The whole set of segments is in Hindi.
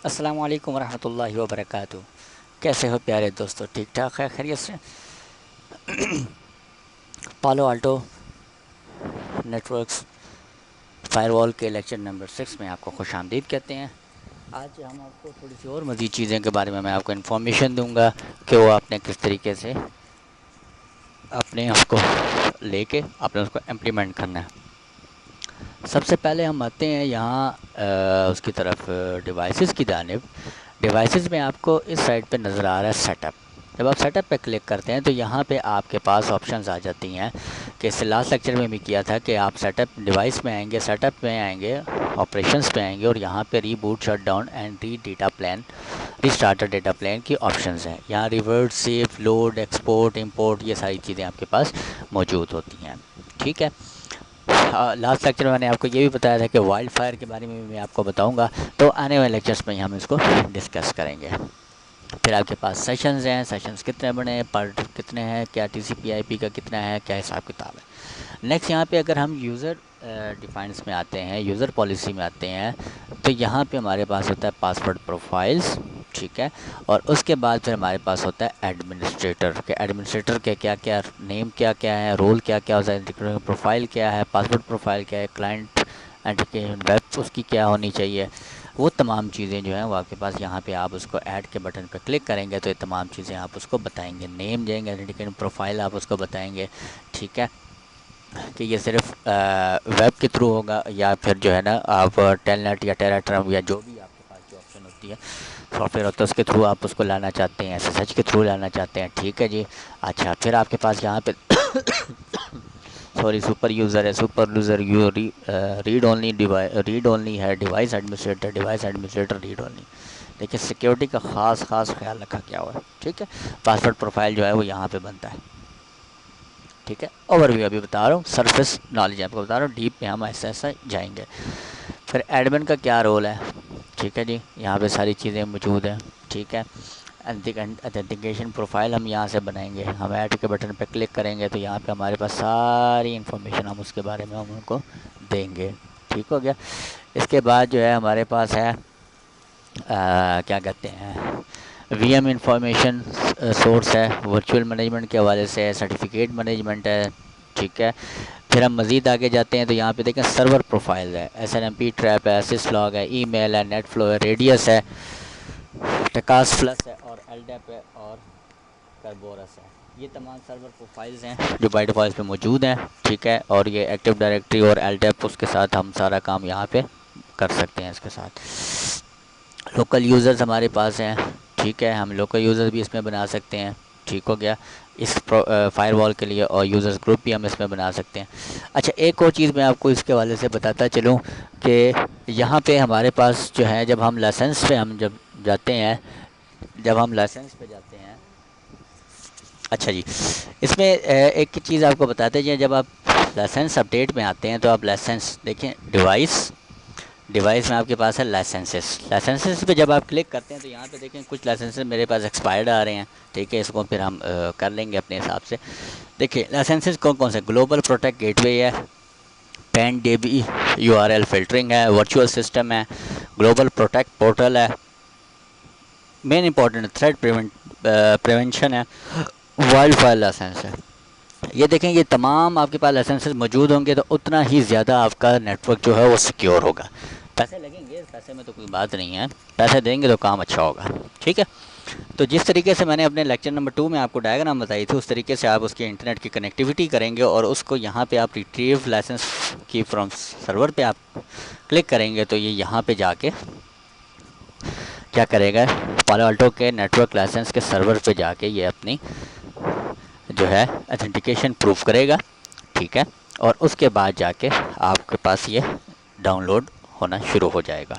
अस्सलाम वालेकुम रहमतुल्लाहि व बरकातुहू। कैसे हो प्यारे दोस्तों, ठीक ठाक है, खैरियत से? पालो आल्टो नेटवर्क्स फायरवॉल के लेक्चर नंबर 6 में आपको खुशामदीद कहते हैं। आज हम आपको थोड़ी सी और मज़ीद चीज़ें के बारे में मैं आपको इन्फॉर्मेशन दूंगा कि वो आपने किस तरीके से अपने उसको लेके आपने उसको इम्प्लीमेंट करना है। सबसे पहले हम आते हैं यहाँ उसकी तरफ, डिवाइसेस की जानिब। डिवाइसेस में आपको इस साइड पे नज़र आ रहा है सेटअप। जब आप सेटअप पे क्लिक करते हैं तो यहाँ पे आपके पास ऑप्शंस आ जाती हैं कि इससे लास्ट लेक्चर में भी किया था कि आप सेटअप डिवाइस में आएंगे, सेटअप में आएंगे, ऑपरेशंस पे आएंगे और यहाँ पे reboot, shut down and re data plan, रीस्टार्टर data plan की ऑप्शंस हैं। यहाँ revert, save, load, export, import, ये सारी चीज़ें आपके पास मौजूद होती हैं। ठीक है। लास्ट लेक्चर में मैंने आपको ये भी बताया था कि वाइल्ड फायर के बारे में भी मैं आपको बताऊंगा, तो आने वाले लेक्चर्स में हम इसको डिस्कस करेंगे। फिर आपके पास सेशंस हैं, सेशंस कितने बने हैं, पार्ट कितने हैं, क्या टीसीपी/आईपी का कितना है, क्या हिसाब किताब है। नेक्स्ट यहाँ पे अगर हम यूज़र डिफाइंस में आते हैं, यूज़र पॉलिसी में आते हैं, तो यहाँ पे हमारे पास होता है पासवर्ड प्रोफाइल्स। ठीक है। और उसके बाद फिर हमारे पास होता है एडमिनिस्ट्रेटर के क्या क्या नेम, क्या क्या है, रोल क्या क्या होता है, प्रोफाइल क्या है, पासवर्ड प्रोफाइल क्या है, क्लाइंट एप्लीकेशन वेब उसकी क्या होनी चाहिए। वो तमाम चीज़ें जो हैं वो आपके पास यहाँ पे आप उसको ऐड के बटन पर क्लिक करेंगे तो ये तमाम चीज़ें आप उसको बताएंगे। नेम देंगे, एप्लीकेशन प्रोफाइल आप उसको बताएंगे। ठीक है, कि ये सिर्फ वेब के थ्रू होगा या फिर जो है ना आप टेलनेट या टेराट्रम या जो भी आपके पास जो ऑप्शन होती है, सॉफ्टवेयर होता है, उसके थ्रू आप उसको लाना चाहते हैं, एसएसएच के थ्रू लाना चाहते हैं। ठीक है जी। अच्छा, फिर आपके पास यहाँ पे सॉरी, सुपर यूज़र है, super user you read only है, डिवाइस एडमिनिस्ट्रेटर रीड ओनली। देखिए, सिक्योरिटी का ख़ास ख्याल रखा गया हुआ है। ठीक है। पासवर्ड प्रोफाइल जो है वो यहाँ पे बनता है। ठीक है, ओवरव्यू अभी बता रहा हूँ, सरफेस नॉलेज आपको बता रहा हूँ, डीप में हम ऐसा ऐसा जाएंगे। फिर एडमिन का क्या रोल है। ठीक है जी, यहाँ पे सारी चीज़ें मौजूद हैं। ठीक है। ऑथेंटिकेशन प्रोफाइल हम यहाँ से बनाएंगे, हम ऐड के बटन पर क्लिक करेंगे तो यहाँ पे हमारे पास सारी इन्फॉर्मेशन हम उसके बारे में हम उनको देंगे। ठीक हो गया। इसके बाद जो है हमारे पास है क्या कहते हैं, वीएम इंफॉर्मेशन सोर्स है, वर्चुअल मैनेजमेंट के हवाले से है, सर्टिफिकेट मैनेजमेंट है। ठीक है। फिर हम मज़ीद आगे जाते हैं तो यहाँ पे देखें सर्वर प्रोफाइल है, एसएनएमपी ट्रैप है, सिसलॉग है, ईमेल है, नेटफ्लो है, रेडियस है, टकास प्लस है और एलडेप है और करबोरस है। ये तमाम सर्वर प्रोफाइल्स हैं जो बाय डिफ़ॉल्ट पे मौजूद हैं। ठीक है। और ये एक्टिव डायरेक्टरी और एलडेप, उसके साथ हम सारा काम यहाँ पे कर सकते हैं। इसके साथ लोकल यूज़र्स हमारे पास हैं। ठीक है, हम लोकल यूज़र्स भी इसमें बना सकते हैं। ठीक हो गया, इस फायरवॉल के लिए, और यूज़र्स ग्रुप भी हम इसमें बना सकते हैं। अच्छा, एक और चीज़ मैं आपको इसके हवाले से बताता चलूँ कि यहाँ पे हमारे पास जो है, जब हम लाइसेंस पे हम जब जाते हैं, जब हम लाइसेंस पे जाते हैं, अच्छा जी, इसमें एक चीज़ आपको बताते हैं, जब आप लाइसेंस अपडेट में आते हैं तो आप लाइसेंस देखें, डिवाइस में आपके पास है लाइसेंसेस पे जब आप क्लिक करते हैं तो यहाँ पे देखें कुछ लाइसेंसेस मेरे पास एक्सपायर्ड आ रहे हैं। ठीक है, इसको फिर हम कर लेंगे अपने हिसाब से। देखिए, लाइसेंसेस कौन कौन से, ग्लोबल प्रोटेक्ट गेटवे है, पैन डेबी यूआरएल फिल्टरिंग है, वर्चुअल सिस्टम है, ग्लोबल प्रोटेक्ट पोर्टल है, मेन इंपॉर्टेंट थ्रेट प्रिवेंशन है, वाइल्ड फायर लाइसेंस है। ये देखें, ये तमाम आपके पास लाइसेंसेस मौजूद होंगे तो उतना ही ज़्यादा आपका नेटवर्क जो है वो सिक्योर होगा। पैसे लगेंगे, पैसे में तो कोई बात नहीं है, पैसे देंगे तो काम अच्छा होगा। ठीक है। तो जिस तरीके से मैंने अपने लेक्चर नंबर 2 में आपको डायग्राम बताई थी, उस तरीके से आप उसकी इंटरनेट की कनेक्टिविटी करेंगे और उसको यहाँ पे आप रिट्रीव लाइसेंस की फ्रॉम सर्वर पे आप क्लिक करेंगे तो ये यहाँ पे जाके क्या करेगा, पालो अल्टो के नेटवर्क लाइसेंस के सर्वर पे जाके ये अपनी जो है ऑथेंटिकेशन प्रूफ करेगा। ठीक है। और उसके बाद जाके आपके पास ये डाउनलोड होना शुरू हो जाएगा।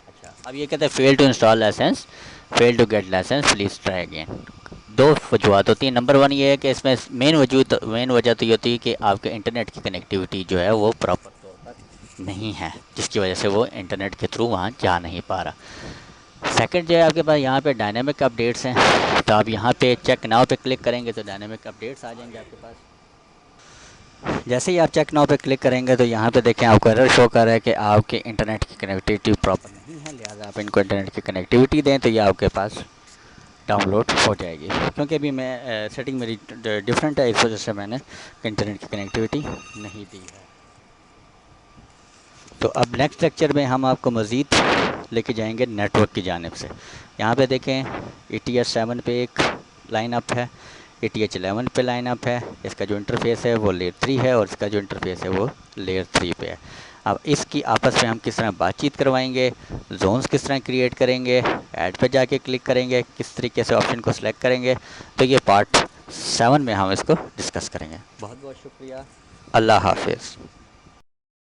अच्छा, अब ये कहते हैं fail to install licence, fail to get licence, please try again. दो वजूहत होती हैं। नंबर 1 ये है कि इसमें मेन वजह तो ये होती है कि आपके इंटरनेट की कनेक्टिविटी जो है वो प्रॉपर तौर पर नहीं है, जिसकी वजह से वो इंटरनेट के थ्रू वहाँ जा नहीं पा रहा। सेकंड जो है, आपके पास यहाँ पे डायनेमिक अपडेट्स हैं, तो आप यहाँ पे चेक नाउ पे क्लिक करेंगे तो डायनेमिक अपडेट्स आ जाएंगे आपके पास। जैसे ही आप चेक नाउ पे क्लिक करेंगे तो यहाँ पे देखें आपको एरर शो कर रहा है कि आपके इंटरनेट की कनेक्टिविटी प्रॉपर नहीं है, लिहाजा आप इनको इंटरनेट की कनेक्टिविटी दें तो ये आपके पास डाउनलोड हो जाएगी। क्योंकि अभी मैं सेटिंग मेरी डिफरेंट है, इस वजह से मैंने इंटरनेट की कनेक्टिविटी नहीं दी है। तो अब नेक्स्ट लेक्चर में हम आपको मज़ीद लेके जाएंगे नेटवर्क की जानिब से। यहाँ पे देखें ETH 7 पे एक लाइन अप है, ETH 11 पे लाइन अप है। इसका जो इंटरफेस है वो लेयर 3 है और इसका जो इंटरफेस है वो लेयर 3 पे है। अब इसकी आपस में हम किस तरह बातचीत करवाएंगे, जोन्स किस तरह क्रिएट करेंगे, ऐड पे जाके क्लिक करेंगे, किस तरीके से ऑप्शन को सिलेक्ट करेंगे, तो ये पार्ट 7 में हम इसको डिस्कस करेंगे। बहुत बहुत शुक्रिया। अल्लाह हाफिज़।